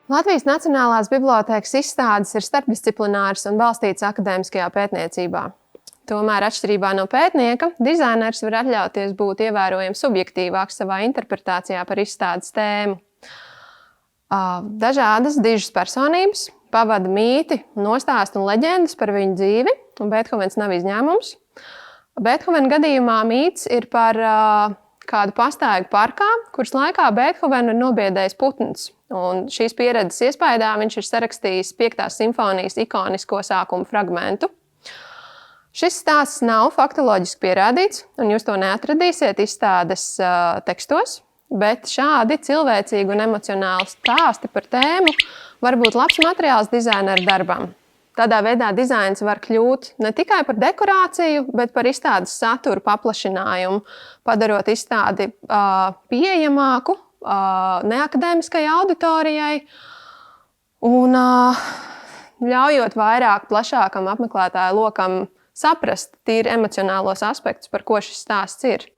Latvijas Nacionālās bibliotēkas izstādes ir starpdisciplināras un balstītas akadēmiskajā pētniecībā. Tomēr, atšķirībā no pētnieka, dizainers var atļauties būt ievērojami subjektīvāks savā interpretācijā par izstādes tēmu. Dažādas dižas personības pavada mīti, nostāsti un leģendas par viņu dzīvi, un Beethovens nav izņēmums. Beethovena gadījumā mīts ir par kādu pastaigu parkā, kuras laikā Beethovenu ir nobiedējis putns. Un šīs pieredzes iespaidā viņš ir sarakstījis 5. simfonijas ikonisko sākuma fragmentu. Šis stāsts nav faktoloģiski pierādīts, un jūs to neatradīsiet izstādes tekstos, bet šādi cilvēcīgi un emocionāli stāsti par tēmu var būt labs materiāls dizaineru darbam. Tādā veidā dizains var kļūt ne tikai par dekorāciju, bet par izstādes satura paplašinājumu, padarot izstādi pieejamāku neakadēmiskajai auditorijai un ļaujot vairāk plašākam apmeklētāju lokam saprast tīri emocionālos aspektus, par ko šis stāsts ir.